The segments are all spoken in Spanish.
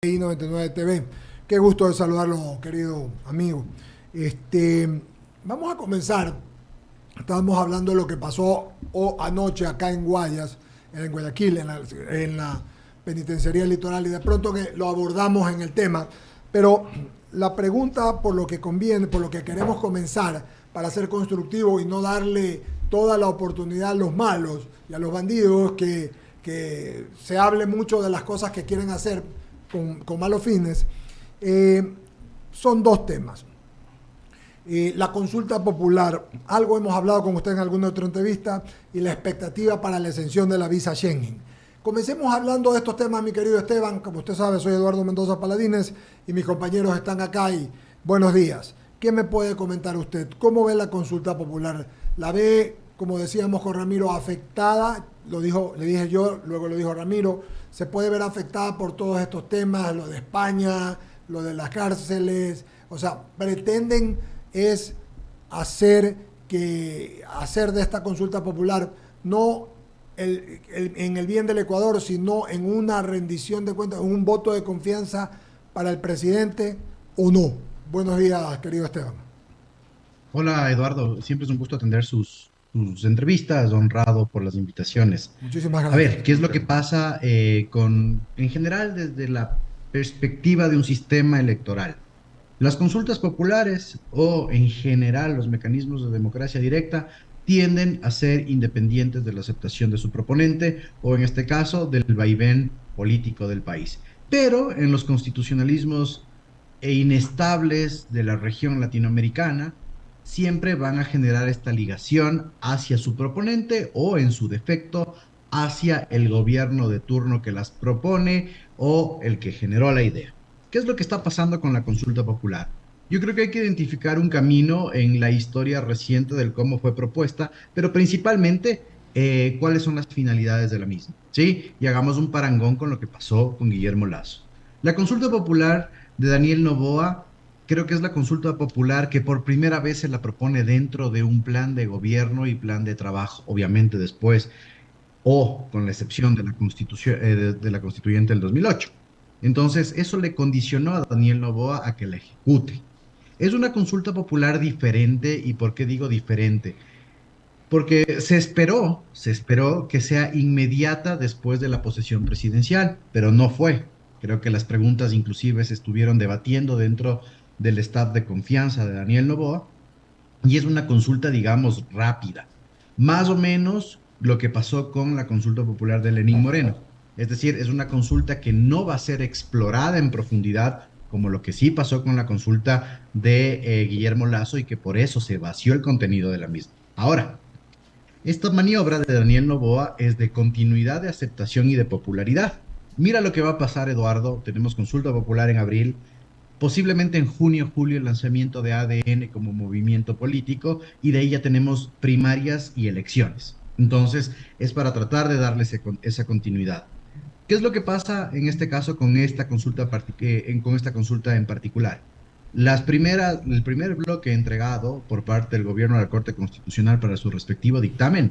I99 TV. Qué gusto de saludarlo, querido amigo. Este, Vamos a comenzar. Estábamos hablando de lo que pasó anoche acá en Guayas, en Guayaquil, en la penitenciaría litoral, y de pronto que lo abordamos en el tema. Pero la pregunta por lo que conviene, por lo que queremos comenzar, para ser constructivo y no darle toda la oportunidad a los malos y a los bandidos, que se hable mucho de las cosas que quieren hacer con malos fines, eh, son dos temas. La consulta popular, algo hemos hablado con usted en alguna otra entrevista, y la expectativa para la exención de la visa Schengen. Comencemos hablando de estos temas, mi querido Esteban. Como usted sabe, soy Eduardo Mendoza Paladines y mis compañeros están acá. Y buenos días. ¿Qué me puede comentar usted? ¿Cómo ve la consulta popular? ¿La ve, como decíamos con Ramiro, afectada? Lo dijo, le dije yo, luego lo dijo Ramiro. ¿Se puede ver afectada por todos estos temas? Lo de España, lo de las cárceles. O sea, pretenden es hacer de esta consulta popular no en el bien del Ecuador, sino en una rendición de cuentas, un voto de confianza para el presidente, o no. Buenos días, querido Esteban. Hola Eduardo, siempre es un gusto atender sus entrevistas, honrado por las invitaciones. Muchísimas A gracias. ver, ¿qué es lo que pasa en general desde la perspectiva de un sistema electoral? Las consultas populares o en general los mecanismos de democracia directa tienden a ser independientes de la aceptación de su proponente o en este caso del vaivén político del país. Pero en los constitucionalismos inestables de la región latinoamericana, siempre van a generar esta ligación hacia su proponente o, en su defecto, hacia el gobierno de turno que las propone o el que generó la idea. ¿Qué es lo que está pasando con la consulta popular? Yo creo que hay que identificar un camino en la historia reciente del cómo fue propuesta, pero principalmente cuáles son las finalidades de la misma, ¿sí? Y hagamos un parangón con lo que pasó con Guillermo Lazo. La consulta popular de Daniel Noboa, creo que es la consulta popular que por primera vez se la propone dentro de un plan de gobierno y plan de trabajo, obviamente después, o con la excepción de la constitución, de la constituyente del 2008. Entonces, eso le condicionó a Daniel Noboa a que la ejecute. Es una consulta popular diferente, ¿y por qué digo diferente? Porque se esperó que sea inmediata después de la posesión presidencial, pero no fue. Creo que las preguntas inclusive se estuvieron debatiendo dentro del staff de confianza de Daniel Noboa y es una consulta, digamos, rápida. Más o menos lo que pasó con la consulta popular de Lenín Moreno. Es decir, es una consulta que no va a ser explorada en profundidad como lo que sí pasó con la consulta de Guillermo Lazo y que por eso se vació el contenido de la misma. Ahora, esta maniobra de Daniel Noboa es de continuidad de aceptación y de popularidad. Mira lo que va a pasar, Eduardo. Tenemos consulta popular en abril, posiblemente en junio, julio, el lanzamiento de ADN como movimiento político y de ahí ya tenemos primarias y elecciones. Entonces, es para tratar de darle esa continuidad. ¿Qué es lo que pasa en este caso con esta con esta consulta en particular? El primer bloque entregado por parte del gobierno a la Corte Constitucional para su respectivo dictamen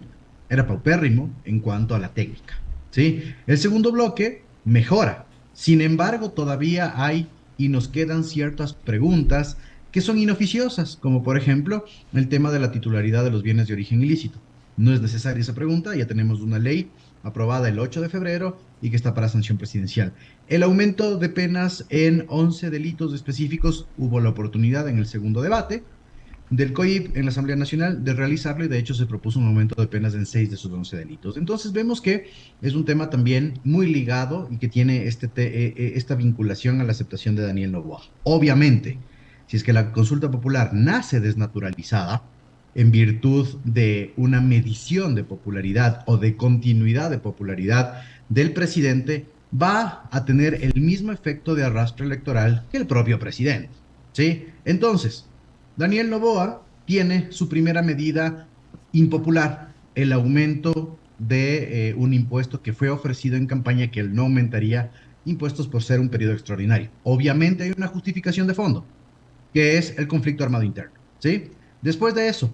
era paupérrimo en cuanto a la técnica, ¿sí? El segundo bloque mejora. Sin embargo, todavía hay y nos quedan ciertas preguntas que son inoficiosas, como por ejemplo el tema de la titularidad de los bienes de origen ilícito. No es necesaria esa pregunta, ya tenemos una ley aprobada el 8 de febrero y que está para sanción presidencial. El aumento de penas en 11 delitos específicos, hubo la oportunidad en el segundo debate del COIP en la Asamblea Nacional de realizarlo y de hecho se propuso un aumento de penas en 6 de esos 11 delitos. Entonces vemos que es un tema también muy ligado y que tiene esta vinculación a la aceptación de Daniel Noboa. Obviamente, si es que la consulta popular nace desnaturalizada, en virtud de una medición de popularidad o de continuidad de popularidad del presidente, va a tener el mismo efecto de arrastre electoral que el propio presidente. ¿Sí? Entonces, Daniel Noboa tiene su primera medida impopular, el aumento de un impuesto que fue ofrecido en campaña que él no aumentaría impuestos por ser un periodo extraordinario. Obviamente hay una justificación de fondo, que es el conflicto armado interno, ¿sí? Después de eso,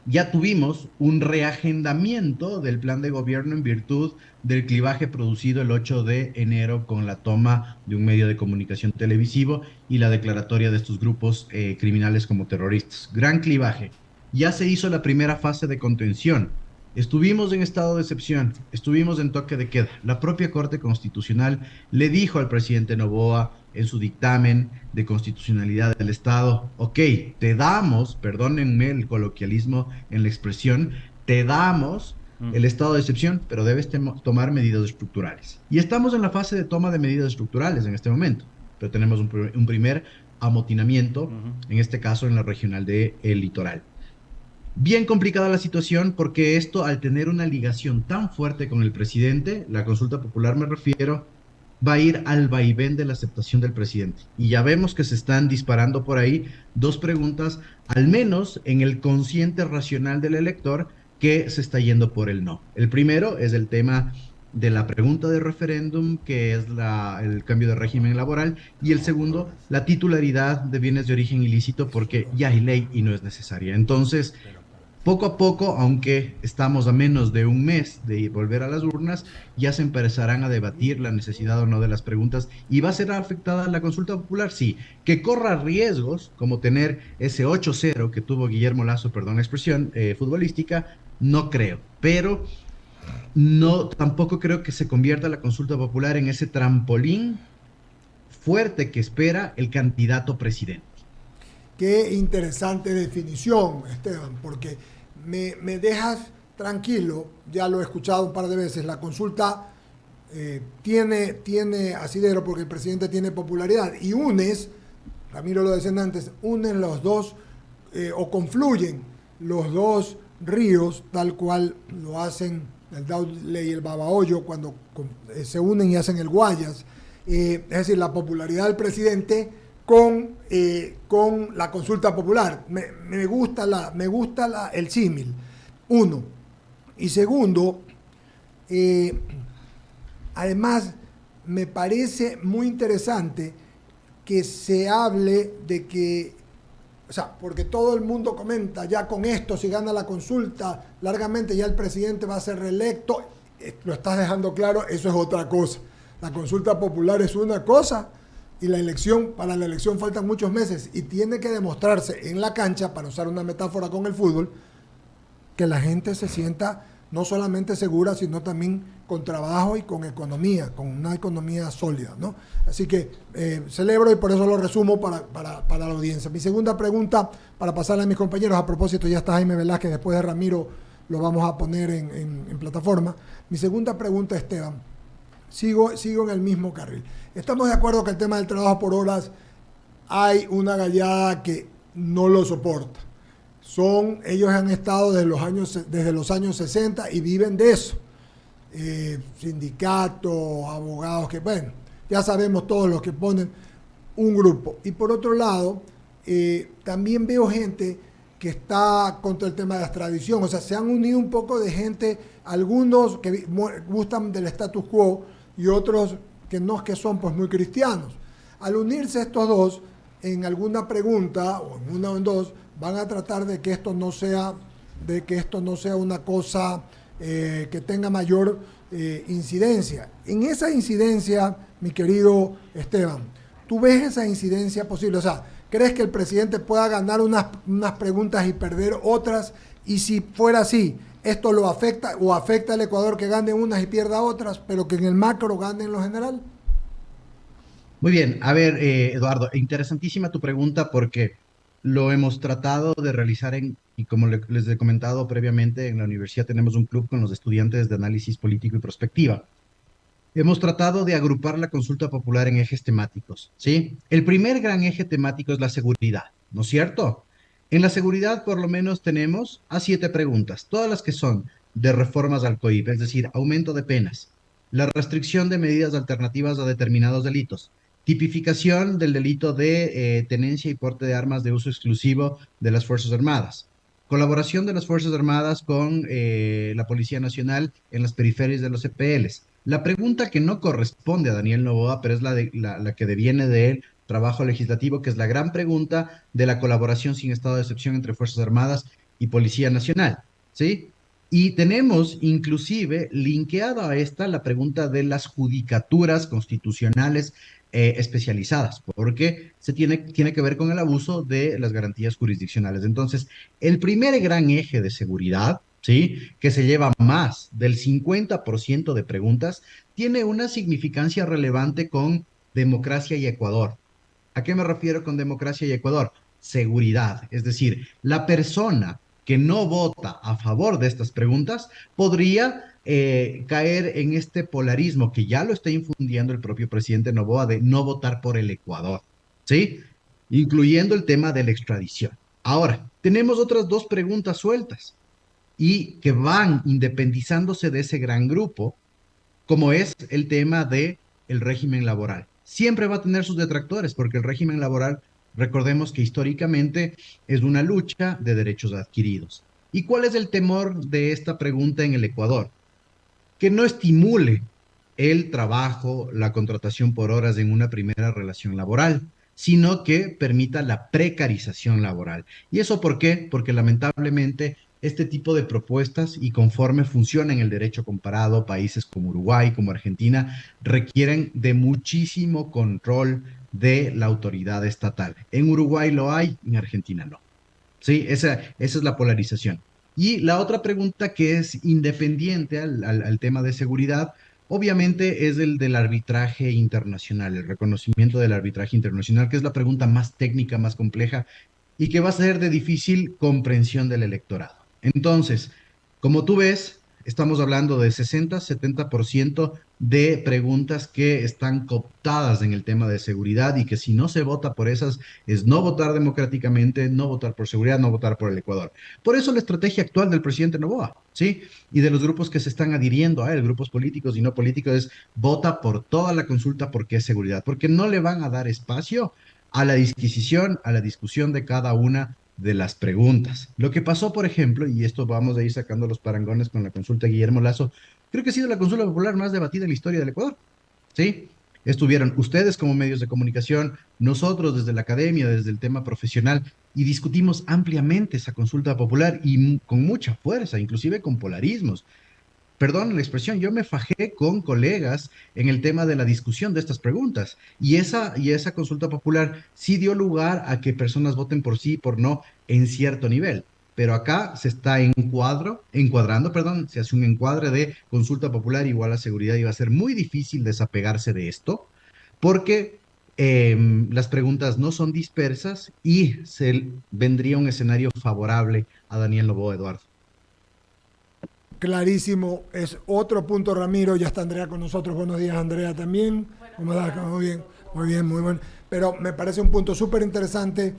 ya tuvimos un reagendamiento del plan de gobierno en virtud del clivaje producido el 8 de enero con la toma de un medio de comunicación televisivo y la declaratoria de estos grupos criminales como terroristas. Gran clivaje. Ya se hizo la primera fase de contención. Estuvimos en estado de excepción, estuvimos en toque de queda. La propia Corte Constitucional le dijo al presidente Noboa en su dictamen de constitucionalidad del Estado, ok, te damos, perdónenme el coloquialismo en la expresión, te damos el estado de excepción, pero debes tomar medidas estructurales. Y estamos en la fase de toma de medidas estructurales en este momento, pero tenemos un primer amotinamiento, en este caso en la regional del Litoral. Bien complicada la situación porque esto, al tener una ligación tan fuerte con el presidente, la consulta popular me refiero, va a ir al vaivén de la aceptación del presidente. Y ya vemos que se están disparando por ahí dos preguntas, al menos en el consciente racional del elector, que se está yendo por el no. El primero es el tema de la pregunta de referéndum, que es el cambio de régimen laboral, y el segundo, la titularidad de bienes de origen ilícito, porque ya hay ley y no es necesaria. Entonces, poco a poco, aunque estamos a menos de un mes de volver a las urnas, ya se empezarán a debatir la necesidad o no de las preguntas. ¿Y va a ser afectada la consulta popular? Sí. Que corra riesgos, como tener ese 8-0 que tuvo Guillermo Lasso, perdón la expresión, futbolística, no creo. Pero no, tampoco creo que se convierta la consulta popular en ese trampolín fuerte que espera el candidato presidente. Qué interesante definición, Esteban, porque me dejas tranquilo, ya lo he escuchado un par de veces, la consulta tiene asidero porque el presidente tiene popularidad y Ramiro lo decía antes, unen los dos o confluyen los dos ríos tal cual lo hacen el Daule y el Babahoyo cuando se unen y hacen el Guayas. Es decir, la popularidad del presidente con la consulta popular. Me gusta el símil, uno. Y segundo, además me parece muy interesante que se hable de que, o sea, porque todo el mundo comenta, ya con esto, si gana la consulta, largamente ya el presidente va a ser reelecto, lo estás dejando claro, eso es otra cosa. La consulta popular es una cosa y para la elección faltan muchos meses y tiene que demostrarse en la cancha, para usar una metáfora con el fútbol, que la gente se sienta no solamente segura, sino también con trabajo y con economía, con una economía sólida, ¿no? Así que celebro y por eso lo resumo para la audiencia. Mi segunda pregunta, para pasarle a mis compañeros, a propósito, ya está Jaime Velázquez, después de Ramiro lo vamos a poner en plataforma. Mi segunda pregunta, Esteban, sigo en el mismo carril. Estamos de acuerdo que el tema del trabajo por horas hay una gallada que no lo soporta. Ellos han estado desde los años 60 y viven de eso. Sindicatos, abogados, que bueno, ya sabemos todos los que ponen un grupo. Y por otro lado, también veo gente que está contra el tema de la extradición. O sea, se han unido un poco de gente, algunos que gustan del status quo y otros que no es que son pues muy cristianos. Al unirse estos dos, en alguna pregunta, o en una o en dos, van a tratar de que esto no sea una cosa que tenga mayor incidencia. En esa incidencia, mi querido Esteban, ¿tú ves esa incidencia posible? O sea, ¿crees que el presidente pueda ganar unas preguntas y perder otras? Y si fuera así, ¿esto lo afecta o afecta al Ecuador que gane unas y pierda otras, pero que en el macro gane en lo general? Muy bien, a ver, Eduardo, interesantísima tu pregunta porque lo hemos tratado de realizar y como les he comentado previamente, en la universidad tenemos un club con los estudiantes de análisis político y prospectiva. Hemos tratado de agrupar la consulta popular en ejes temáticos, ¿sí? El primer gran eje temático es la seguridad, ¿no es cierto? En la seguridad, por lo menos, tenemos a 7 preguntas, todas las que son de reformas al COIP, es decir, aumento de penas, la restricción de medidas alternativas a determinados delitos, tipificación del delito de tenencia y porte de armas de uso exclusivo de las Fuerzas Armadas, colaboración de las Fuerzas Armadas con la Policía Nacional en las periferias de los EPLs. La pregunta que no corresponde a Daniel Noboa, pero es la que deviene de él, trabajo legislativo, que es la gran pregunta de la colaboración sin estado de excepción entre Fuerzas Armadas y Policía Nacional, ¿sí? Y tenemos inclusive linkeado a esta la pregunta de las judicaturas constitucionales especializadas, porque tiene que ver con el abuso de las garantías jurisdiccionales. Entonces, el primer gran eje de seguridad, ¿sí? Que se lleva más del 50% de preguntas, tiene una significancia relevante con democracia y Ecuador. ¿A qué me refiero con democracia y Ecuador? Seguridad. Es decir, la persona que no vota a favor de estas preguntas podría caer en este polarismo que ya lo está infundiendo el propio presidente Noboa de no votar por el Ecuador, ¿sí? Incluyendo el tema de la extradición. Ahora, tenemos otras dos preguntas sueltas y que van independizándose de ese gran grupo, como es el tema de el régimen laboral. Siempre va a tener sus detractores, porque el régimen laboral, recordemos que históricamente es una lucha de derechos adquiridos. ¿Y cuál es el temor de esta pregunta en el Ecuador? Que no estimule el trabajo, la contratación por horas en una primera relación laboral, sino que permita la precarización laboral. ¿Y eso por qué? Porque lamentablemente este tipo de propuestas y conforme funciona en el derecho comparado, países como Uruguay, como Argentina, requieren de muchísimo control de la autoridad estatal. En Uruguay lo hay, en Argentina no. Sí, esa es la polarización. Y la otra pregunta que es independiente al tema de seguridad, obviamente es el del arbitraje internacional, el reconocimiento del arbitraje internacional, que es la pregunta más técnica, más compleja y que va a ser de difícil comprensión del electorado. Entonces, como tú ves, estamos hablando de 60-70% de preguntas que están cooptadas en el tema de seguridad y que si no se vota por esas es no votar democráticamente, no votar por seguridad, no votar por el Ecuador. Por eso la estrategia actual del presidente Noboa, ¿sí? Y de los grupos que se están adhiriendo a él, grupos políticos y no políticos, es vota por toda la consulta porque es seguridad, porque no le van a dar espacio a la disquisición, a la discusión de cada una de las preguntas. Lo que pasó, por ejemplo, y esto vamos a ir sacando los parangones con la consulta de Guillermo Lazo, creo que ha sido la consulta popular más debatida en la historia del Ecuador, ¿sí? Estuvieron ustedes como medios de comunicación, nosotros desde la academia, desde el tema profesional, y discutimos ampliamente esa consulta popular y con mucha fuerza, inclusive con polarismos. Perdón la expresión, yo me fajé con colegas en el tema de la discusión de estas preguntas y esa consulta popular sí dio lugar a que personas voten por sí y por no en cierto nivel. Pero acá se está encuadrando, perdón, se hace un encuadre de consulta popular igual a seguridad y va a ser muy difícil desapegarse de esto porque las preguntas no son dispersas y se vendría un escenario favorable a Daniel Noboa Eduardo. Clarísimo, es otro punto, Ramiro. Ya está Andrea con nosotros. Buenos días, Andrea, también. ¿Cómo estás? Muy bien, muy bien. Pero me parece un punto súper interesante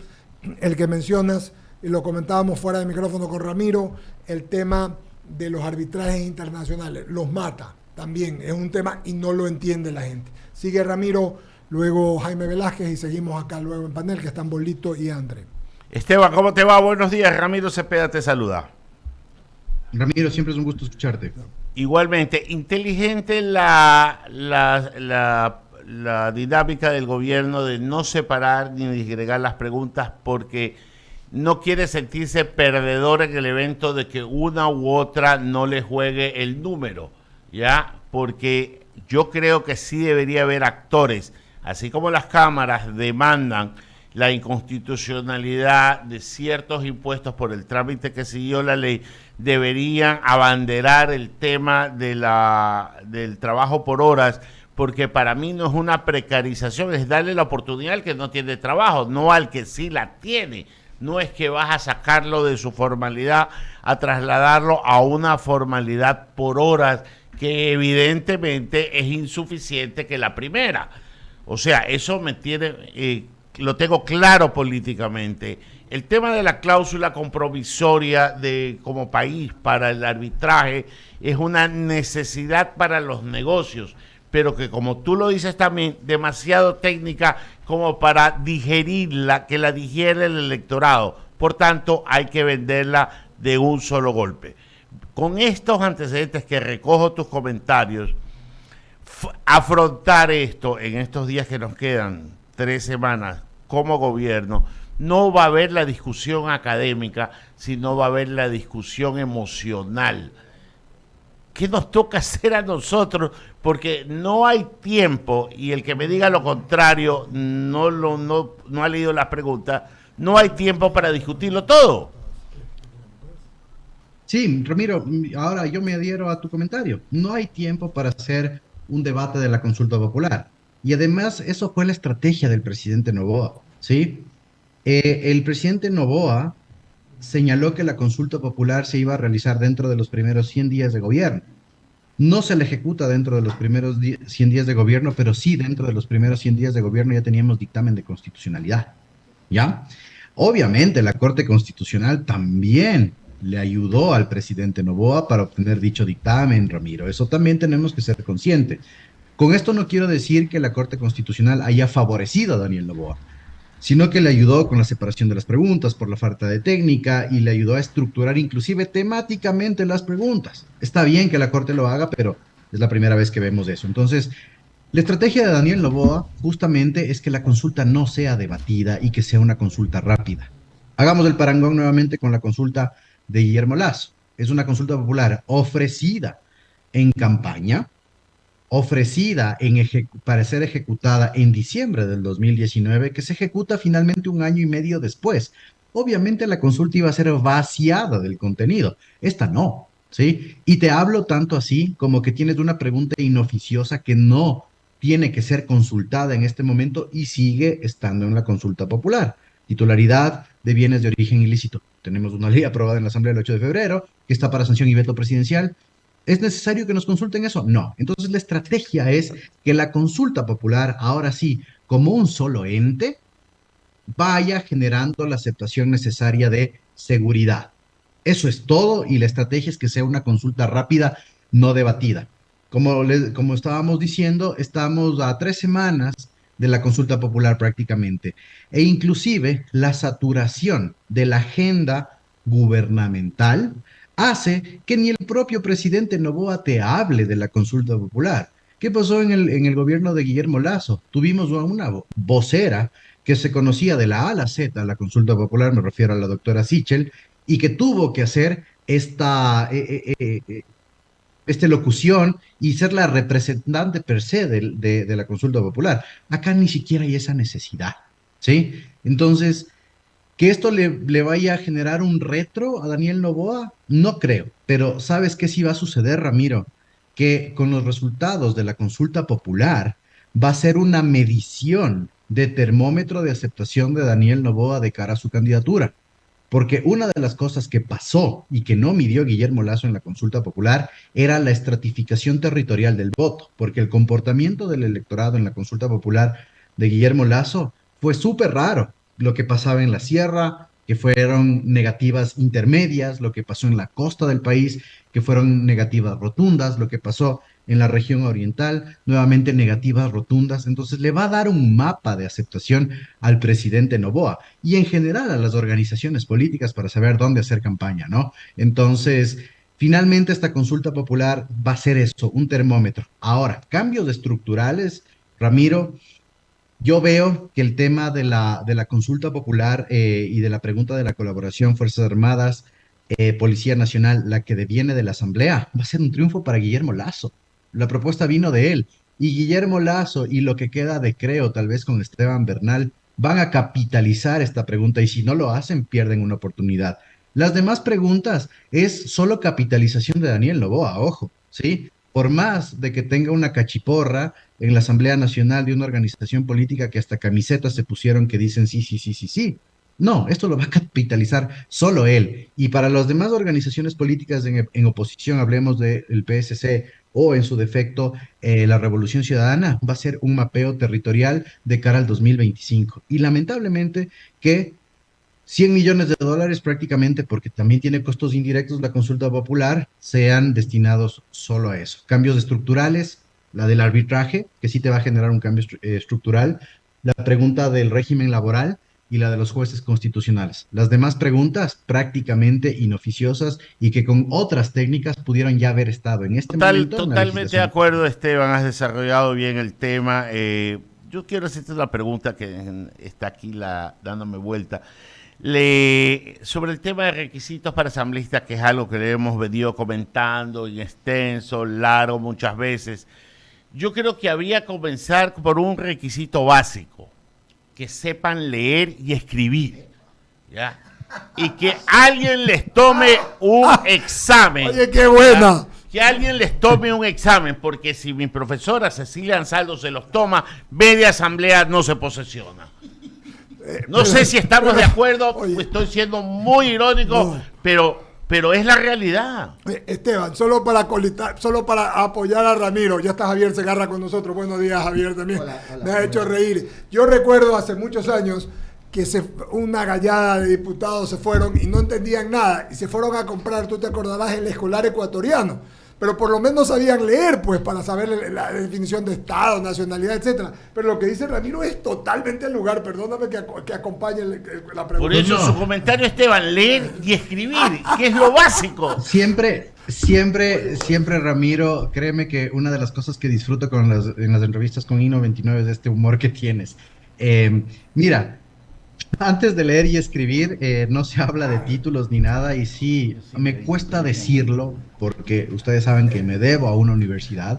el que mencionas, y lo comentábamos fuera de micrófono con Ramiro, el tema de los arbitrajes internacionales. Los mata también, es un tema y no lo entiende la gente. Sigue Ramiro, luego Jaime Velázquez y seguimos acá luego en panel, que están Bolito y André. Esteban, ¿cómo te va? Buenos días. Ramiro Cepeda te saluda. Ramiro, siempre es un gusto escucharte. Igualmente, inteligente la dinámica del gobierno de no separar ni disgregar las preguntas porque no quiere sentirse perdedor en el evento de que una u otra no le juegue el número, ¿ya? Porque yo creo que sí debería haber actores, así como las cámaras demandan la inconstitucionalidad de ciertos impuestos por el trámite que siguió la ley, deberían abanderar el tema del trabajo por horas, porque para mí no es una precarización, es darle la oportunidad al que no tiene trabajo, no al que sí la tiene. No es que vas a sacarlo de su formalidad a trasladarlo a una formalidad por horas que evidentemente es insuficiente que la primera. O sea, eso me tiene... lo tengo claro políticamente. El tema de la cláusula compromisoria como país para el arbitraje es una necesidad para los negocios, pero que como tú lo dices también, demasiado técnica como para digerirla, que la digiere el electorado. Por tanto, hay que venderla de un solo golpe. Con estos antecedentes que recojo tus comentarios, afrontar esto en estos días que nos quedan, 3 semanas, como gobierno, no va a haber la discusión académica, sino va a haber la discusión emocional. ¿Qué nos toca hacer a nosotros? Porque no hay tiempo, y el que me diga lo contrario no ha leído las preguntas, no hay tiempo para discutirlo todo. Sí, Ramiro, ahora yo me adhiero a tu comentario. No hay tiempo para hacer un debate de la consulta popular. Y además, eso fue la estrategia del presidente Noboa, ¿sí? El presidente Noboa señaló que la consulta popular se iba a realizar dentro de los primeros 100 días de gobierno. No se le ejecuta dentro de los primeros 100 días de gobierno, pero sí dentro de los primeros 100 días de gobierno ya teníamos dictamen de constitucionalidad, ¿ya? Obviamente la Corte Constitucional también le ayudó al presidente Noboa para obtener dicho dictamen, Ramiro. Eso también tenemos que ser conscientes. Con esto no quiero decir que la Corte Constitucional haya favorecido a Daniel Noboa, sino que le ayudó con la separación de las preguntas por la falta de técnica y le ayudó a estructurar inclusive temáticamente las preguntas. Está bien que la Corte lo haga, pero es la primera vez que vemos eso. Entonces, la estrategia de Daniel Noboa justamente es que la consulta no sea debatida y que sea una consulta rápida. Hagamos el parangón nuevamente con la consulta de Guillermo Lasso. Es una consulta popular ofrecida en campaña, ofrecida para ser ejecutada en diciembre del 2019, que se ejecuta finalmente un año y medio después. Obviamente la consulta iba a ser vaciada del contenido. Esta no, ¿sí? Y te hablo tanto así como que tienes una pregunta inoficiosa que no tiene que ser consultada en este momento y sigue estando en la consulta popular. Titularidad de bienes de origen ilícito. Tenemos una ley aprobada en la Asamblea el 8 de febrero que está para sanción y veto presidencial. ¿Es necesario que nos consulten eso? No. Entonces la estrategia es que la consulta popular, ahora sí, como un solo ente, vaya generando la aceptación necesaria de seguridad. Eso es todo y la estrategia es que sea una consulta rápida, no debatida. Como estábamos diciendo, estamos a 3 semanas de la consulta popular prácticamente. E inclusive la saturación de la agenda gubernamental hace que ni el propio presidente Noboa te hable de la consulta popular. ¿Qué pasó en el gobierno de Guillermo Lasso? Tuvimos una vocera que se conocía de la A a la Z, la consulta popular, me refiero a la doctora Sichel, y que tuvo que hacer esta locución y ser la representante per se de la consulta popular. Acá ni siquiera hay esa necesidad, ¿sí? Entonces, ¿que esto le vaya a generar un retro a Daniel Noboa? No creo, pero ¿sabes qué sí va a suceder, Ramiro? Que con los resultados de la consulta popular va a ser una medición de termómetro de aceptación de Daniel Noboa de cara a su candidatura. Porque una de las cosas que pasó y que no midió Guillermo Lasso en la consulta popular era la estratificación territorial del voto, porque el comportamiento del electorado en la consulta popular de Guillermo Lasso fue súper raro. Lo que pasaba en la sierra, que fueron negativas intermedias, lo que pasó en la costa del país, que fueron negativas rotundas, lo que pasó en la región oriental, nuevamente negativas rotundas. Entonces le va a dar un mapa de aceptación al presidente Noboa y en general a las organizaciones políticas para saber dónde hacer campaña, ¿no? Entonces, finalmente esta consulta popular va a ser eso, un termómetro. Ahora, cambios estructurales, Ramiro, yo veo que el tema de la consulta popular y de la pregunta de la colaboración Fuerzas Armadas, Policía Nacional, la que deviene de la Asamblea, va a ser un triunfo para Guillermo Lasso. La propuesta vino de él. Y Guillermo Lasso y lo que queda de Creo, tal vez con Esteban Bernal, van a capitalizar esta pregunta y si no lo hacen, pierden una oportunidad. Las demás preguntas es solo capitalización de Daniel Noboa, ojo, ¿sí? Por más de que tenga una cachiporra en la Asamblea Nacional de una organización política que hasta camisetas se pusieron que dicen sí, sí, sí, sí, sí. No, esto lo va a capitalizar solo él. Y para las demás organizaciones políticas en oposición, hablemos del PSC o en su defecto la Revolución Ciudadana, va a ser un mapeo territorial de cara al 2025. Y lamentablemente que 100 millones de dólares prácticamente, porque también tiene costos indirectos la consulta popular, sean destinados solo a eso. Cambios estructurales, la del arbitraje, que sí te va a generar un cambio estructural, la pregunta del régimen laboral y la de los jueces constitucionales. Las demás preguntas prácticamente inoficiosas y que con otras técnicas pudieron ya haber estado en este momento en la Totalmente de legislación. acuerdo, Esteban, has desarrollado bien el tema. yo quiero hacerte una pregunta que está aquí dándome vuelta. Sobre el tema de requisitos para asambleístas, que es algo que le hemos venido comentando en extenso, largo, muchas veces. Yo creo que habría que comenzar por un requisito básico, que sepan leer y escribir, ¿ya? Y que alguien les tome un examen. Oye, qué buena. ¿Ya? Que alguien les tome un examen, porque si mi profesora Cecilia Ansaldo se los toma, media asamblea no se posesiona. No sé si estamos de acuerdo, oye, estoy siendo muy irónico, no. pero es la realidad. Esteban, solo para apoyar a Ramiro, ya está Javier Segarra con nosotros. Buenos días, Javier, también. Hola, Me ha hecho reír. Yo recuerdo hace muchos años que una gallada de diputados se fueron y no entendían nada y se fueron a comprar, tú te acordarás, el escolar ecuatoriano. Pero por lo menos sabían leer, pues, para saber la definición de Estado, nacionalidad, etcétera. Pero lo que dice Ramiro es totalmente el lugar. Perdóname que acompañe la pregunta. Por eso su comentario, Esteban, leer y escribir, que es lo básico. Siempre, Ramiro, créeme que una de las cosas que disfruto en las entrevistas con Ino29 es este humor que tienes. Mira, antes de leer y escribir, no se habla de títulos ni nada, y sí, me cuesta decirlo, porque ustedes saben que me debo a una universidad,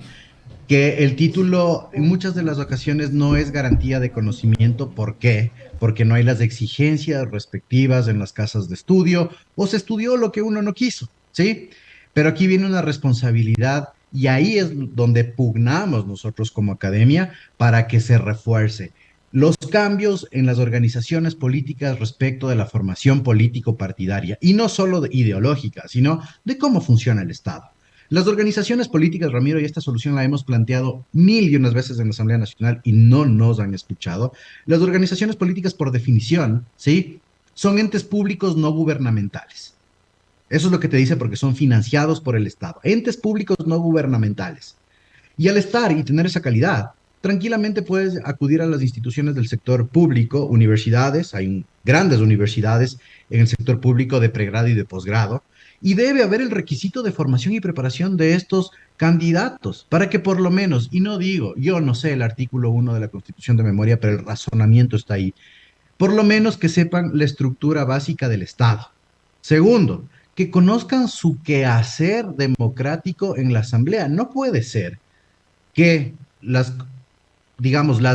que el título en muchas de las ocasiones no es garantía de conocimiento. ¿Por qué? Porque no hay las exigencias respectivas en las casas de estudio, o se estudió lo que uno no quiso, ¿sí? Pero aquí viene una responsabilidad, y ahí es donde pugnamos nosotros como academia para que se refuerce los cambios en las organizaciones políticas respecto de la formación político-partidaria, y no solo ideológica, sino de cómo funciona el Estado. Las organizaciones políticas, Ramiro, y esta solución la hemos planteado 1000 veces en la Asamblea Nacional y no nos han escuchado. Las organizaciones políticas, por definición, ¿sí?, son entes públicos no gubernamentales. Eso es lo que te dice, porque son financiados por el Estado. Entes públicos no gubernamentales. Y al estar y tener esa calidad, tranquilamente puedes acudir a las instituciones del sector público, universidades, hay grandes universidades en el sector público de pregrado y de posgrado, y debe haber el requisito de formación y preparación de estos candidatos, para que por lo menos, y no digo, yo no sé el artículo 1 de la Constitución de memoria, pero el razonamiento está ahí, por lo menos que sepan la estructura básica del Estado. Segundo, que conozcan su quehacer democrático en la Asamblea. No puede ser que las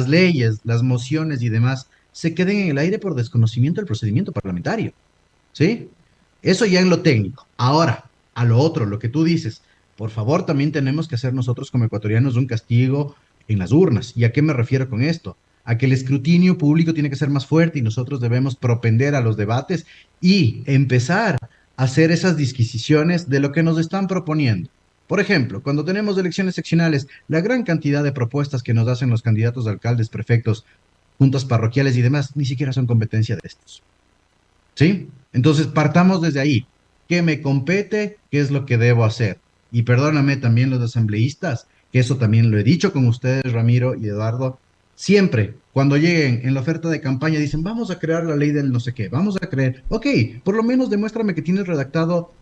leyes, las mociones y demás se queden en el aire por desconocimiento del procedimiento parlamentario, ¿sí? Eso ya en lo técnico. Ahora, a lo otro, lo que tú dices, por favor, también tenemos que hacer nosotros como ecuatorianos un castigo en las urnas. ¿Y a qué me refiero con esto? A que el escrutinio público tiene que ser más fuerte y nosotros debemos propender a los debates y empezar a hacer esas disquisiciones de lo que nos están proponiendo. Por ejemplo, cuando tenemos elecciones seccionales, la gran cantidad de propuestas que nos hacen los candidatos a alcaldes, prefectos, juntas parroquiales y demás, ni siquiera son competencia de estos, ¿sí? Entonces, partamos desde ahí. ¿Qué me compete? ¿Qué es lo que debo hacer? Y perdóname también los asambleístas, que eso también lo he dicho con ustedes, Ramiro y Eduardo, siempre, cuando lleguen en la oferta de campaña, dicen, vamos a crear la ley del no sé qué, vamos a crear, ok, por lo menos demuéstrame que tienes redactado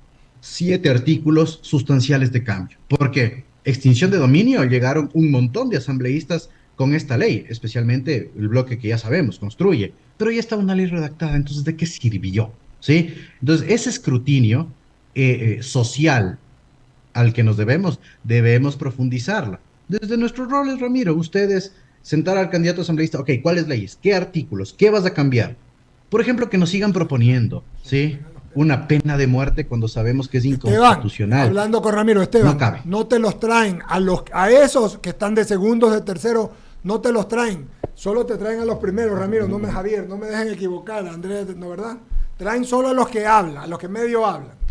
7 artículos sustanciales de cambio. Porque extinción de dominio, llegaron un montón de asambleístas con esta ley, especialmente el bloque que ya sabemos, construye, pero ya estaba una ley redactada, entonces ¿de qué sirvió? ¿Sí? Entonces ese escrutinio social al que nos debemos profundizarla. Desde nuestros roles, Ramiro, ustedes sentar al candidato asambleísta, ok, ¿cuáles leyes? ¿Qué artículos? ¿Qué vas a cambiar? Por ejemplo, que nos sigan proponiendo, ¿sí?, una pena de muerte cuando sabemos que es inconstitucional. Esteban, hablando con Ramiro, Esteban, no cabe. No te los traen a esos que están de segundos, de terceros, no te los traen, solo te traen a los primeros, Ramiro, no me Javier, no me dejen equivocar, Andrés, ¿no, verdad? Traen solo a los que hablan, a los que medio hablan.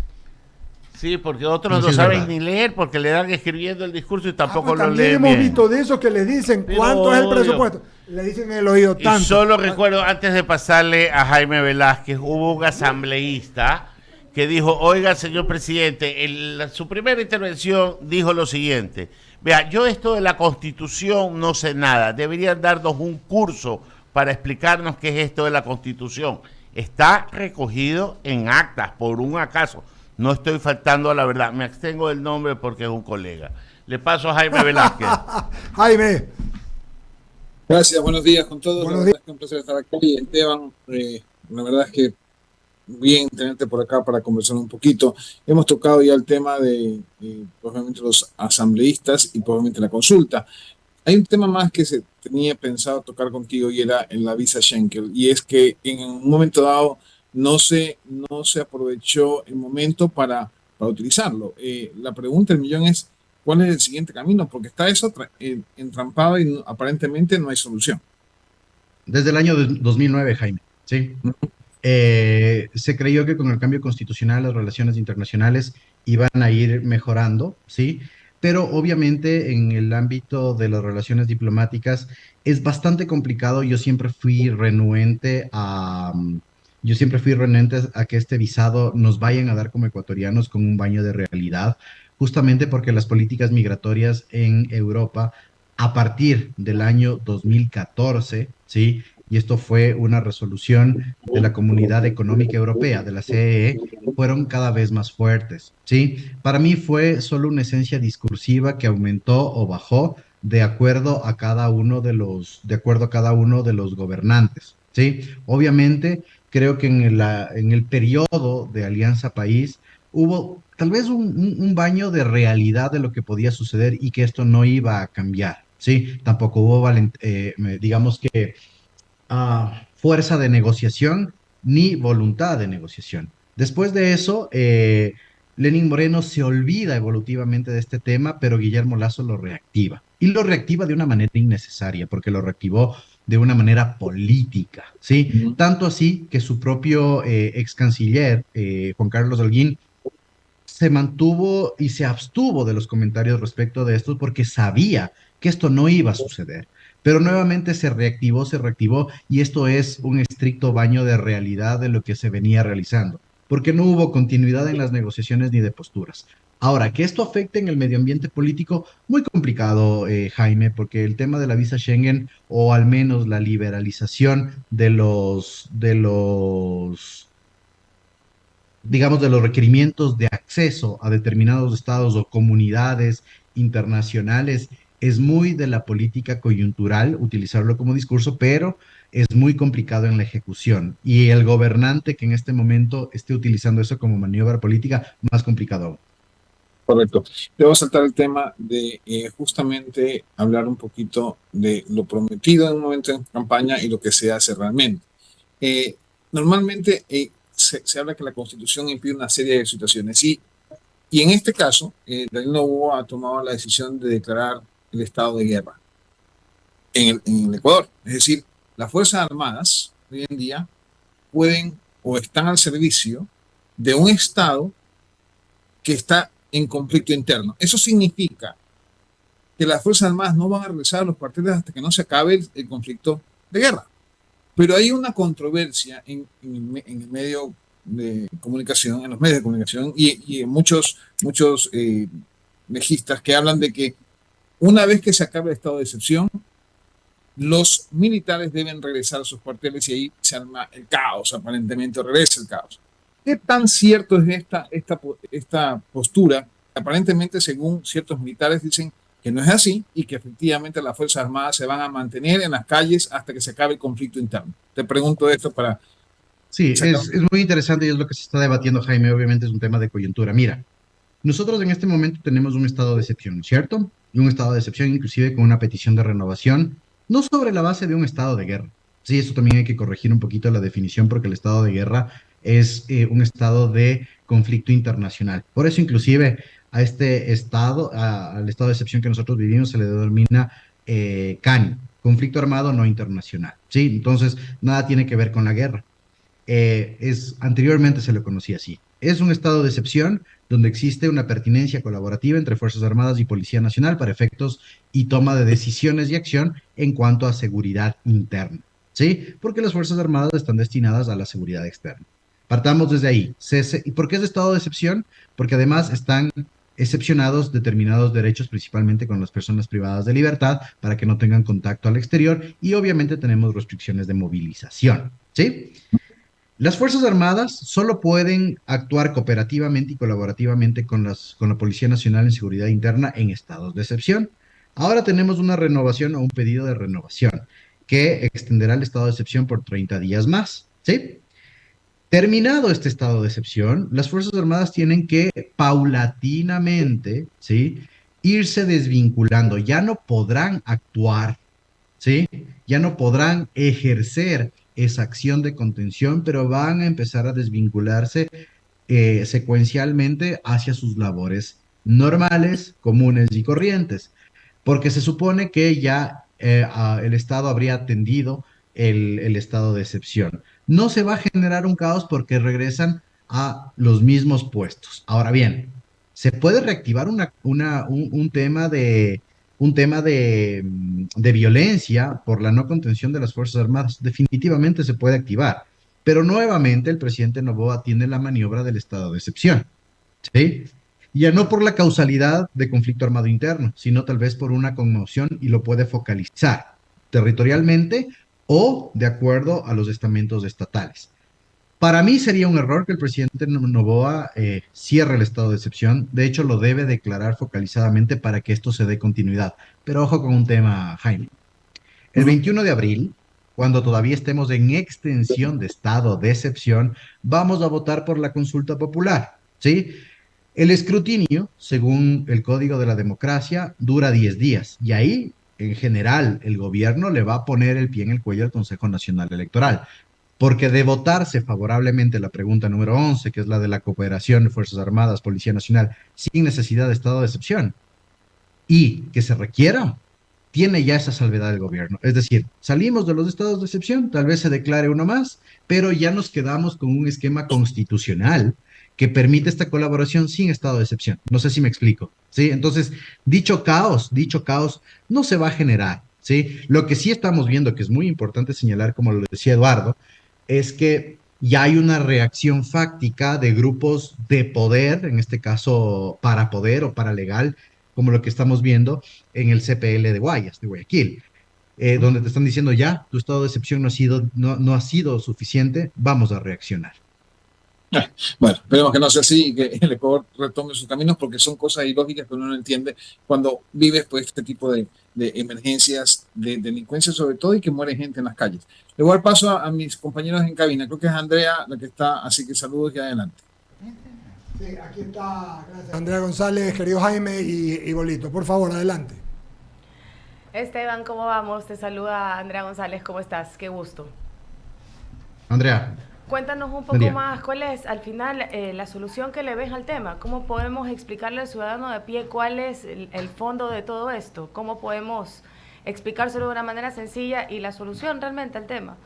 Sí, porque otros no saben ni leer porque le dan escribiendo el discurso y tampoco pues lo también leen hemos bien. visto de esos que les dicen cuánto es el presupuesto. Le dicen en el oído tanto. Y solo recuerdo, antes de pasarle a Jaime Velázquez, hubo un asambleísta que dijo, oiga, señor presidente, su primera intervención dijo lo siguiente, vea, yo esto de la Constitución no sé nada, deberían darnos un curso para explicarnos qué es esto de la Constitución. Está recogido en actas, por un acaso. No estoy faltando a la verdad, me abstengo del nombre porque es un colega. Le paso a Jaime Velázquez. Jaime. Gracias, buenos días con todos. La Buenos verdad días. es que un placer estar aquí. Esteban, la verdad es que bien tenerte por acá para conversar un poquito. Hemos tocado ya el tema de, probablemente, los asambleístas y probablemente la consulta. Hay un tema más que se tenía pensado tocar contigo y era en la visa Schengen. Y es que en un momento dado no se aprovechó el momento para utilizarlo. La pregunta del millón es, ¿cuál es el siguiente camino? Porque está eso entrampado y aparentemente no hay solución. Desde el año 2009, Jaime, ¿sí? Se creyó que con el cambio constitucional las relaciones internacionales iban a ir mejorando, ¿sí? Pero obviamente en el ámbito de las relaciones diplomáticas es bastante complicado. Yo siempre fui renuente a que este visado nos vayan a dar como ecuatorianos con un baño de realidad, justamente porque las políticas migratorias en Europa a partir del año 2014, ¿sí? Y esto fue una resolución de la Comunidad Económica Europea, de la CEE, fueron cada vez más fuertes, ¿sí? Para mí fue solo una esencia discursiva que aumentó o bajó de acuerdo a cada uno de los gobernantes, ¿sí? Obviamente, creo que en el periodo de Alianza País hubo tal vez un baño de realidad de lo que podía suceder y que esto no iba a cambiar, ¿sí? Tampoco hubo, digamos que fuerza de negociación ni voluntad de negociación. Después de eso, Lenín Moreno se olvida evolutivamente de este tema, pero Guillermo Lazo lo reactiva. Y lo reactiva de una manera innecesaria, porque lo reactivó de una manera política, ¿sí? Ujú. Tanto así que su propio ex canciller, Juan Carlos Holguín, se mantuvo y se abstuvo de los comentarios respecto de esto porque sabía que esto no iba a suceder. Pero nuevamente se reactivó y esto es un estricto baño de realidad de lo que se venía realizando, porque no hubo continuidad en las negociaciones ni de posturas. Ahora, que esto afecte en el medio ambiente político, muy complicado, Jaime, porque el tema de la visa Schengen, o al menos la liberalización digamos, de los requerimientos de acceso a determinados estados o comunidades internacionales, es muy de la política coyuntural utilizarlo como discurso, pero es muy complicado en la ejecución. Y el gobernante que en este momento esté utilizando eso como maniobra política, más complicado aún. Correcto. Te voy a saltar el tema de justamente hablar un poquito de lo prometido en un momento en campaña y lo que se hace realmente. Normalmente se habla que la Constitución impide una serie de situaciones y en este caso, Daniel Noboa ha tomado la decisión de declarar el estado de guerra en el Ecuador. Es decir, las Fuerzas Armadas hoy en día pueden o están al servicio de un Estado que está en conflicto interno. Eso significa que las Fuerzas Armadas no van a regresar a los cuarteles hasta que no se acabe el conflicto de guerra. Pero hay una controversia en el medio de comunicación, en los medios de comunicación y en muchos legistas que hablan de que una vez que se acabe el estado de excepción, los militares deben regresar a sus cuarteles y ahí se arma el caos, aparentemente regresa el caos. ¿Qué tan cierto es esta postura? Aparentemente, según ciertos militares, dicen que no es así y que efectivamente las Fuerzas Armadas se van a mantener en las calles hasta que se acabe el conflicto interno. Te pregunto esto para Sí, sacar. es muy interesante y es lo que se está debatiendo, Jaime. Obviamente es un tema de coyuntura. Mira, nosotros en este momento tenemos un estado de excepción, ¿cierto? Y un estado de excepción inclusive con una petición de renovación, no sobre la base de un estado de guerra. Sí, eso también hay que corregir un poquito la definición porque el estado de guerra es un estado de conflicto internacional. Por eso inclusive a este estado, al estado de excepción que nosotros vivimos, se le denomina CANI, conflicto armado no internacional. Sí, entonces nada tiene que ver con la guerra. Anteriormente se lo conocía así. Es un estado de excepción donde existe una pertinencia colaborativa entre Fuerzas Armadas y Policía Nacional para efectos y toma de decisiones y acción en cuanto a seguridad interna, ¿sí? Porque las Fuerzas Armadas están destinadas a la seguridad externa. Partamos desde ahí. ¿Y por qué es estado de excepción? Porque además están excepcionados determinados derechos, principalmente con las personas privadas de libertad, para que no tengan contacto al exterior y obviamente tenemos restricciones de movilización, ¿sí? Las Fuerzas Armadas solo pueden actuar cooperativamente y colaborativamente con la Policía Nacional en Seguridad Interna en estados de excepción. Ahora tenemos una renovación o un pedido de renovación. que extenderá el estado de excepción por 30 días más, ¿sí? Terminado este estado de excepción, las Fuerzas Armadas tienen que paulatinamente, ¿sí?, irse desvinculando. Ya no podrán actuar, ¿sí? Ya no podrán ejercer esa acción de contención, pero van a empezar a desvincularse secuencialmente hacia sus labores normales, comunes y corrientes, porque se supone que ya el Estado habría atendido el estado de excepción. No se va a generar un caos porque regresan a los mismos puestos. Ahora bien, se puede reactivar un tema de violencia por la no contención de las Fuerzas Armadas. Definitivamente se puede activar, pero nuevamente el presidente Noboa tiene la maniobra del estado de excepción, ¿sí? Ya no por la causalidad de conflicto armado interno, sino tal vez por una conmoción y lo puede focalizar territorialmente o de acuerdo a los estamentos estatales. Para mí sería un error que el presidente Noboa cierre el estado de excepción. De hecho, lo debe declarar focalizadamente para que esto se dé continuidad. Pero ojo con un tema, Jaime. El 21 de abril, cuando todavía estemos en extensión de estado de excepción, vamos a votar por la consulta popular, ¿sí? El escrutinio, según el Código de la Democracia, dura 10 días y ahí, en general, el gobierno le va a poner el pie en el cuello al Consejo Nacional Electoral, porque de votarse favorablemente la pregunta número 11, que es la de la cooperación de Fuerzas Armadas, Policía Nacional, sin necesidad de estado de excepción, y que se requiera, tiene ya esa salvedad del gobierno. Es decir, salimos de los estados de excepción, tal vez se declare uno más, pero ya nos quedamos con un esquema constitucional que permite esta colaboración sin estado de excepción. No sé si me explico, ¿sí? Entonces, dicho caos no se va a generar, ¿sí? Lo que sí estamos viendo, que es muy importante señalar, como lo decía Eduardo, es que ya hay una reacción fáctica de grupos de poder, en este caso para poder o paralegal, como lo que estamos viendo en el CPL de Guayas, de Guayaquil, donde te están diciendo ya, tu estado de excepción no ha sido suficiente, vamos a reaccionar. Bueno, esperemos que no sea así y que el Ecuador retome sus caminos porque son cosas ilógicas que uno no entiende cuando vives pues, este tipo de emergencias, de delincuencia sobre todo y que muere gente en las calles. Le voy a dar paso a mis compañeros en cabina. Creo que es Andrea la que está, así que saludos y adelante. Sí, aquí está, gracias. Andrea González, querido Jaime y Bolito. Por favor, adelante. Esteban, ¿cómo vamos? Te saluda Andrea González, ¿cómo estás? Qué gusto. Andrea. Cuéntanos un poco más, ¿cuál es al final la solución que le ves al tema? ¿Cómo podemos explicarle al ciudadano de a pie cuál es el fondo de todo esto? ¿Cómo podemos explicárselo de una manera sencilla y la solución realmente al tema?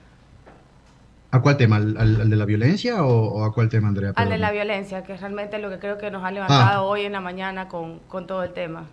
¿A cuál tema? ¿Al de la violencia o a cuál tema, Andrea? Al de la violencia, que es realmente lo que creo que nos ha levantado hoy en la mañana con todo el tema.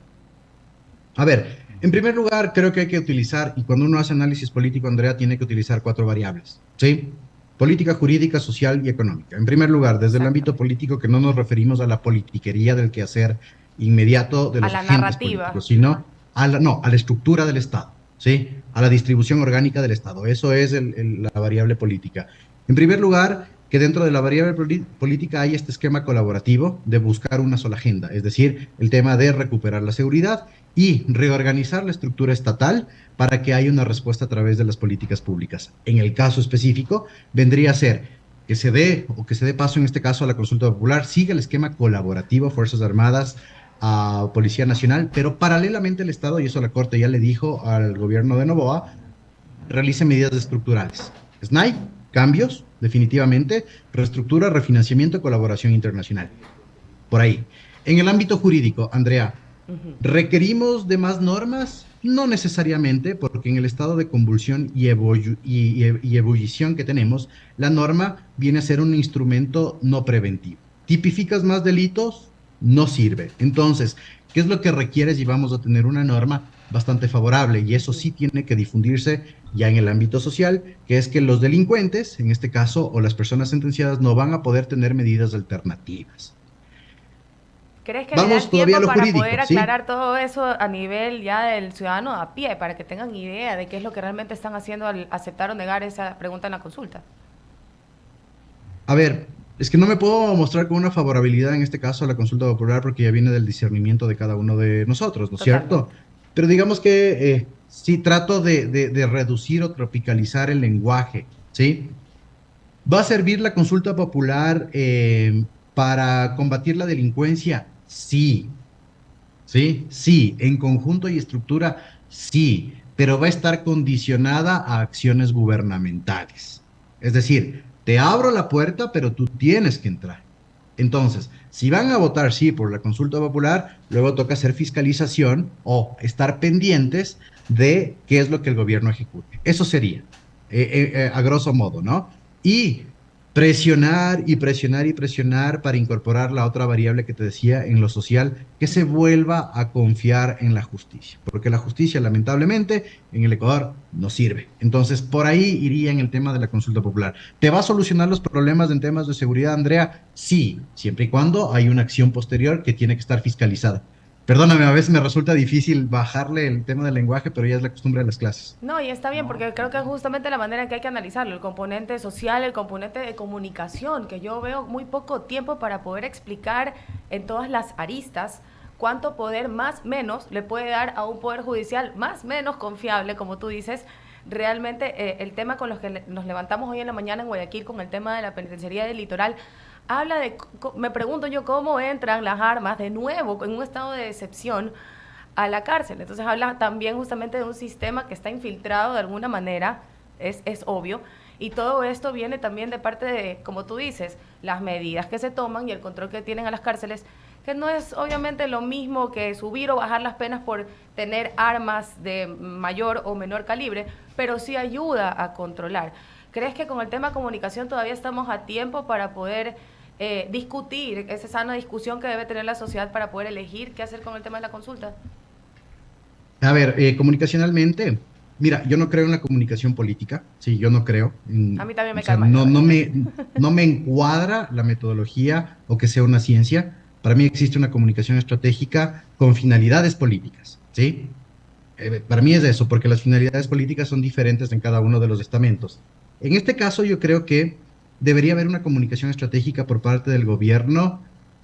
A ver, en primer lugar, creo que hay que utilizar, y cuando uno hace análisis político, Andrea, tiene que utilizar 4 variables, ¿sí? Política, jurídica, social y económica. En primer lugar, desde el ámbito político, que no nos referimos a la politiquería del quehacer inmediato de los agentes políticos, sino a la estructura del Estado, ¿sí? A la distribución orgánica del Estado. Eso es la variable política. En primer lugar, que dentro de la variable política hay este esquema colaborativo de buscar una sola agenda, es decir, el tema de recuperar la seguridad y reorganizar la estructura estatal para que haya una respuesta a través de las políticas públicas. En el caso específico, vendría a ser que se dé paso en este caso a la consulta popular, siga el esquema colaborativo, Fuerzas Armadas, a Policía Nacional, pero paralelamente el Estado, y eso la Corte ya le dijo al gobierno de Noboa, realice medidas estructurales. SNAI, cambios, definitivamente, reestructura, refinanciamiento, colaboración internacional. Por ahí. En el ámbito jurídico, Andrea, ¿requerimos de más normas? No necesariamente, porque en el estado de convulsión y ebullición que tenemos, la norma viene a ser un instrumento no preventivo. ¿Tipificas más delitos? No sirve. Entonces, ¿qué es lo que requieres? Y vamos a tener una norma bastante favorable, y eso sí tiene que difundirse ya en el ámbito social, que es que los delincuentes, en este caso, o las personas sentenciadas, no van a poder tener medidas alternativas. ¿Crees que vamos le da tiempo para poder aclarar todo eso a nivel ya del ciudadano a pie, para que tengan idea de qué es lo que realmente están haciendo al aceptar o negar esa pregunta en la consulta? A ver, es que no me puedo mostrar con una favorabilidad en este caso a la consulta popular porque ya viene del discernimiento de cada uno de nosotros, ¿no es cierto? Pero digamos que Sí, trato de reducir o tropicalizar el lenguaje, ¿sí? ¿Va a servir la consulta popular para combatir la delincuencia? Sí, sí, sí. En conjunto y estructura, sí, pero va a estar condicionada a acciones gubernamentales. Es decir, te abro la puerta, pero tú tienes que entrar. Entonces, si van a votar sí por la consulta popular, luego toca hacer fiscalización o estar pendientes de qué es lo que el gobierno ejecute. Eso sería, a grosso modo, ¿no? Y presionar y presionar y presionar para incorporar la otra variable que te decía en lo social, que se vuelva a confiar en la justicia, porque la justicia lamentablemente en el Ecuador no sirve. Entonces, por ahí iría en el tema de la consulta popular. ¿Te va a solucionar los problemas en temas de seguridad, Andrea? Sí, siempre y cuando hay una acción posterior que tiene que estar fiscalizada. Perdóname, a veces me resulta difícil bajarle el tema del lenguaje, pero ya es la costumbre de las clases. No, y está bien, porque creo que es justamente la manera en que hay que analizarlo, el componente social, el componente de comunicación, que yo veo muy poco tiempo para poder explicar en todas las aristas cuánto poder más menos le puede dar a un poder judicial más menos confiable, como tú dices. Realmente el tema con los que nos levantamos hoy en la mañana en Guayaquil con el tema de la penitenciaría del litoral, habla de, me pregunto yo, cómo entran las armas de nuevo en un estado de excepción a la cárcel. Entonces habla también justamente de un sistema que está infiltrado de alguna manera, es obvio, y todo esto viene también de parte de, como tú dices, las medidas que se toman y el control que tienen a las cárceles, que no es obviamente lo mismo que subir o bajar las penas por tener armas de mayor o menor calibre, pero sí ayuda a controlar. ¿Crees que con el tema comunicación todavía estamos a tiempo para poder discutir esa sana discusión que debe tener la sociedad para poder elegir qué hacer con el tema de la consulta? A ver, comunicacionalmente, mira, yo no creo en la comunicación política, sí, yo no creo. A mí también O me sea, cae mal, la no, verdad. no me encuadra la metodología o que sea una ciencia. Para mí existe una comunicación estratégica con finalidades políticas, ¿sí? Para mí es eso, porque las finalidades políticas son diferentes en cada uno de los estamentos. En este caso, yo creo que debería haber una comunicación estratégica por parte del gobierno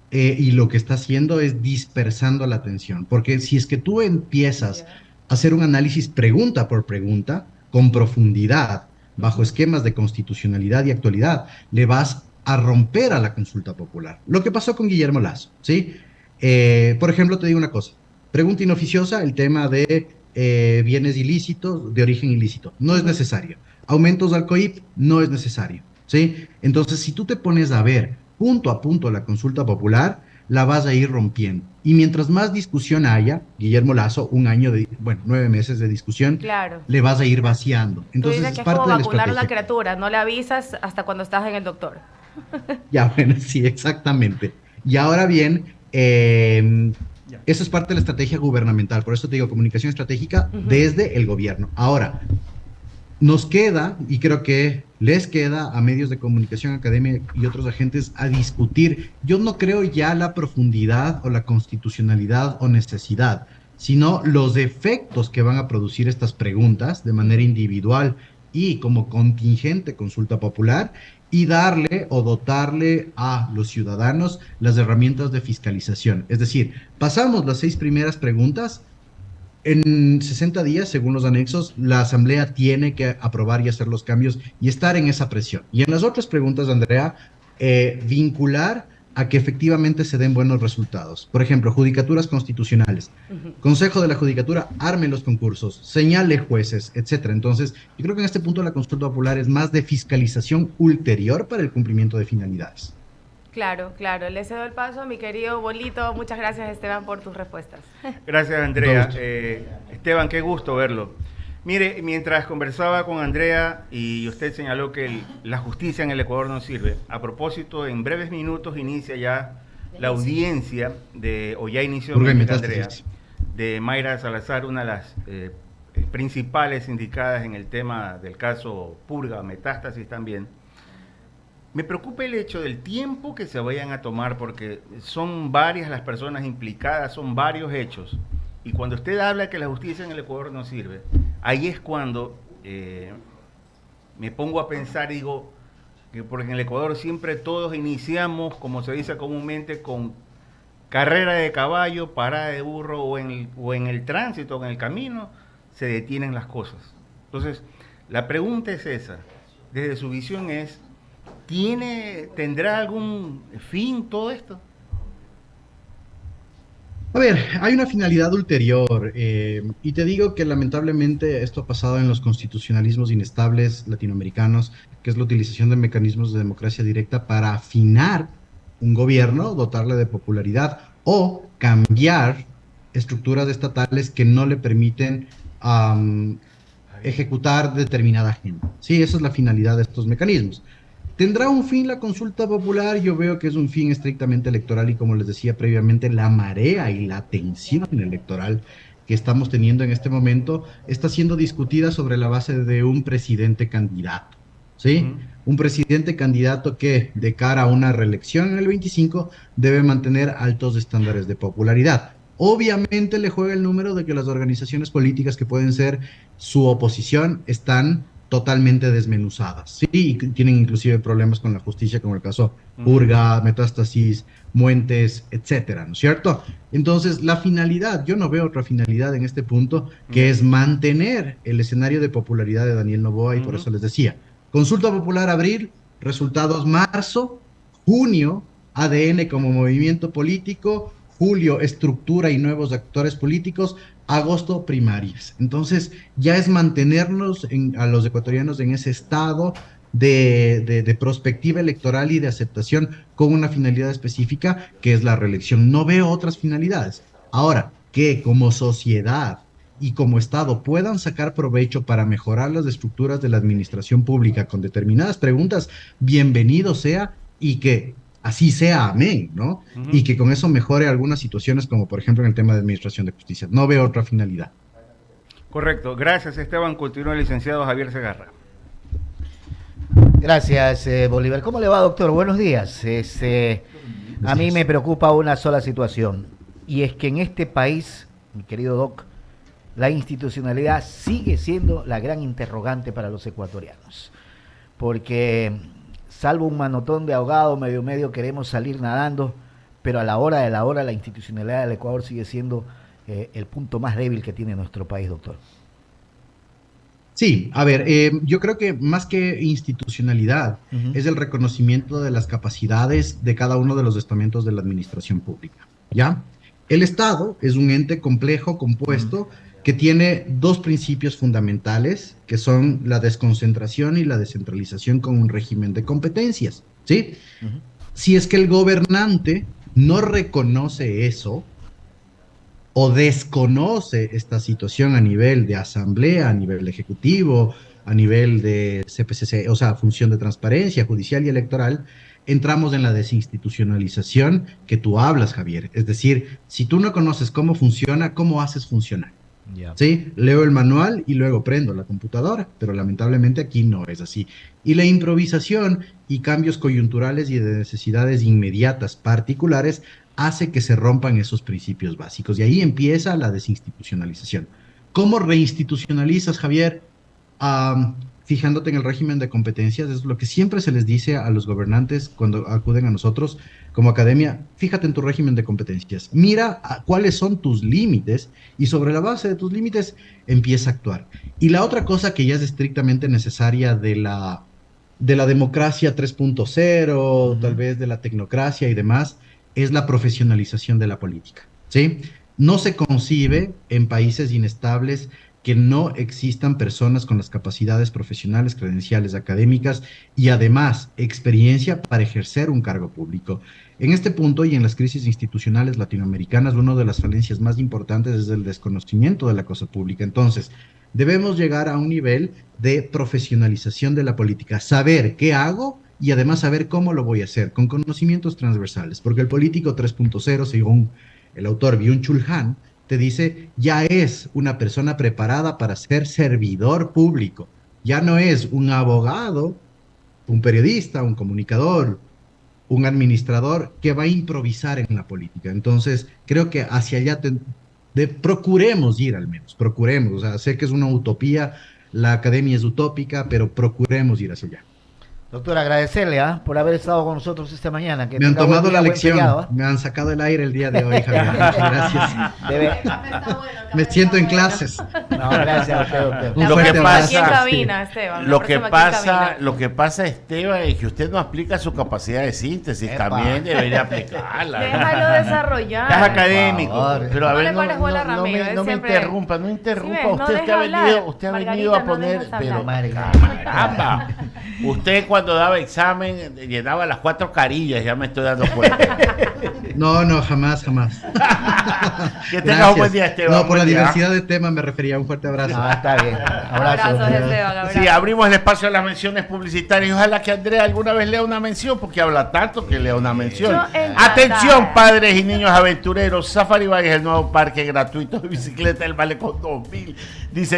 y lo que está haciendo es dispersando la atención, porque si es que tú empiezas Ya. a hacer un análisis pregunta por pregunta, con profundidad, bajo esquemas de constitucionalidad y actualidad, le vas a romper a la consulta popular. Lo que pasó con Guillermo Lazo, ¿sí? Por ejemplo, te digo una cosa, pregunta inoficiosa, el tema de bienes ilícitos, de origen ilícito, no es necesario. Aumentos al COIP, no es necesario, ¿sí? Entonces, si tú te pones a ver punto a punto la consulta popular, la vas a ir rompiendo. Y mientras más discusión haya, Guillermo Lazo, un año de, bueno, 9 meses de discusión, Claro. le vas a ir vaciando. Tú Entonces, dices es que es como parte de la vacunar a una estrategia. criatura, no le avisas hasta cuando estás en el doctor. Ya, bueno, sí, exactamente. Y ahora bien, eso es parte de la estrategia gubernamental. Por eso te digo, comunicación estratégica desde el gobierno. Ahora, nos queda, y creo que les queda a medios de comunicación, academia y otros agentes a discutir. Yo no creo ya la profundidad o la constitucionalidad o necesidad, sino los efectos que van a producir estas preguntas de manera individual y como contingente consulta popular y darle o dotarle a los ciudadanos las herramientas de fiscalización. Es decir, pasamos las 6 primeras preguntas. En 60 días, según los anexos, la Asamblea tiene que aprobar y hacer los cambios y estar en esa presión. Y en las otras preguntas, Andrea, vincular a que efectivamente se den buenos resultados. Por ejemplo, judicaturas constitucionales. Consejo de la Judicatura arme los concursos, señale jueces, etcétera. Entonces, yo creo que en este punto la consulta popular es más de fiscalización ulterior para el cumplimiento de finalidades. Claro, claro. Le cedo el paso a mi querido Bolito. Muchas gracias, Esteban, por tus respuestas. Gracias, Andrea. Esteban, qué gusto verlo. Mire, mientras conversaba con Andrea y usted señaló que la justicia en el Ecuador no sirve, a propósito, en breves minutos inicia ya la audiencia de, o ya inició, Andrea, de Mayra Salazar, una de las principales indicadas en el tema del caso Purga, Metástasis también. Me preocupa el hecho del tiempo que se vayan a tomar, porque son varias las personas implicadas, son varios hechos. Y cuando usted habla que la justicia en el Ecuador no sirve, ahí es cuando me pongo a pensar y digo, que porque en el Ecuador siempre todos iniciamos, como se dice comúnmente, con carrera de caballo, parada de burro o en el tránsito, o en el camino, se detienen las cosas. Entonces, la pregunta es esa, desde su visión es, ¿tendrá algún fin todo esto? A ver, hay una finalidad ulterior, y te digo que lamentablemente esto ha pasado en los constitucionalismos inestables latinoamericanos, que es la utilización de mecanismos de democracia directa para afinar un gobierno, dotarle de popularidad o cambiar estructuras estatales que no le permiten ejecutar determinada agenda. Sí, esa es la finalidad de estos mecanismos. ¿Tendrá un fin la consulta popular? Yo veo que es un fin estrictamente electoral y como les decía previamente, la marea y la tensión electoral que estamos teniendo en este momento está siendo discutida sobre la base de un presidente candidato, ¿sí? Un presidente candidato que de cara a una reelección en el 25 debe mantener altos estándares de popularidad. Obviamente le juega el número de que las organizaciones políticas que pueden ser su oposición están totalmente desmenuzadas, ¿sí? Y tienen inclusive problemas con la justicia, como el caso Urga, Metástasis, Muentes, etcétera, ¿no es cierto? Entonces, la finalidad, yo no veo otra finalidad en este punto, que es mantener el escenario de popularidad de Daniel Noboa, y por eso les decía, consulta popular abril, resultados marzo, junio, ADN como movimiento político, julio, estructura y nuevos actores políticos, agosto, primarias. Entonces, ya es mantenernos a los ecuatorianos en ese estado de prospectiva electoral y de aceptación con una finalidad específica, que es la reelección. No veo otras finalidades. Ahora, que como sociedad y como Estado puedan sacar provecho para mejorar las estructuras de la administración pública con determinadas preguntas, bienvenido sea, y que así sea, amén, ¿no? Y que con eso mejore algunas situaciones, como por ejemplo en el tema de administración de justicia. No veo otra finalidad. Correcto. Gracias, Esteban. Continúa el licenciado Javier Segarra. Gracias, Bolívar. ¿Cómo le va, doctor? Buenos días. A mí me preocupa una sola situación, y es que en este país, mi querido doc, la institucionalidad sigue siendo la gran interrogante para los ecuatorianos, porque salvo un manotón de ahogado medio queremos salir nadando, pero a la hora de la hora la institucionalidad del Ecuador sigue siendo el punto más débil que tiene nuestro país, doctor. Sí, a ver, yo creo que más que institucionalidad es el reconocimiento de las capacidades de cada uno de los estamentos de la administración pública, ¿ya? El Estado es un ente complejo, compuesto, que tiene dos principios fundamentales, que son la desconcentración y la descentralización con un régimen de competencias, ¿sí? Si es que el gobernante no reconoce eso o desconoce esta situación a nivel de asamblea, a nivel ejecutivo, a nivel de CPCC, o sea, función de transparencia judicial y electoral, entramos en la desinstitucionalización que tú hablas, Javier. Es decir, si tú no conoces cómo funciona, ¿cómo haces funcionar? Yeah. Sí, leo el manual y luego prendo la computadora, pero lamentablemente aquí no es así. Y la improvisación y cambios coyunturales y de necesidades inmediatas particulares hace que se rompan esos principios básicos, y ahí empieza la desinstitucionalización. ¿Cómo reinstitucionalizas, Javier? Fijándote en el régimen de competencias, es lo que siempre se les dice a los gobernantes cuando acuden a nosotros como academia. Fíjate en tu régimen de competencias, mira cuáles son tus límites, y sobre la base de tus límites empieza a actuar. Y la otra cosa que ya es estrictamente necesaria de la democracia 3.0, tal vez de la tecnocracia y demás, es la profesionalización de la política, ¿sí? No se concibe en países inestables que no existan personas con las capacidades profesionales, credenciales académicas y además experiencia para ejercer un cargo público. En este punto y en las crisis institucionales latinoamericanas, una de las falencias más importantes es el desconocimiento de la cosa pública. Entonces, debemos llegar a un nivel de profesionalización de la política, saber qué hago y además saber cómo lo voy a hacer, con conocimientos transversales, porque el político 3.0, según el autor Byung-Chul Han, te dice, ya es una persona preparada para ser servidor público, ya no es un abogado, un periodista, un comunicador, un administrador que va a improvisar en la política. Entonces, creo que hacia allá procuremos ir, al menos, procuremos, o sea, sé que es una utopía, la academia es utópica, pero procuremos ir hacia allá. Doctor, agradecerle por haber estado con nosotros esta mañana. Que me han tomado día, la lección, feriado, me han sacado el aire el día de hoy, Javier. Gracias. Me siento en clases. No, gracias a usted, doctor. Lo que pasa, aquí en cabina, Esteban. Lo que pasa, Esteban, es que usted no aplica su capacidad de síntesis. También debería aplicarla. Déjalo desarrollar. Es académico. Pero a ver, le pares bola a Ramiro, no me siempre- interrumpa, no interrumpa. Sí, ves, no deja hablar. Usted ha Margarita, venido a no poner, dejas pero hablar. caramba. Usted cuando daba examen llenaba las 4 carillas, ya me estoy dando cuenta. No, jamás. Que tenga un buen día, Esteban. No, por la Buen día. diversidad de temas me refería. Un fuerte abrazo. Ah, está bien. Abrazos, doctor. Esteban. Abrazo. Sí, abrimos el espacio a las menciones publicitarias. Ojalá que Andrea alguna vez lea una mención, porque habla tanto que lea una mención. Yo encantada. Atención, padres y niños aventureros. Safari Bike es el nuevo parque gratuito de bicicleta del Malecón 2000. Dice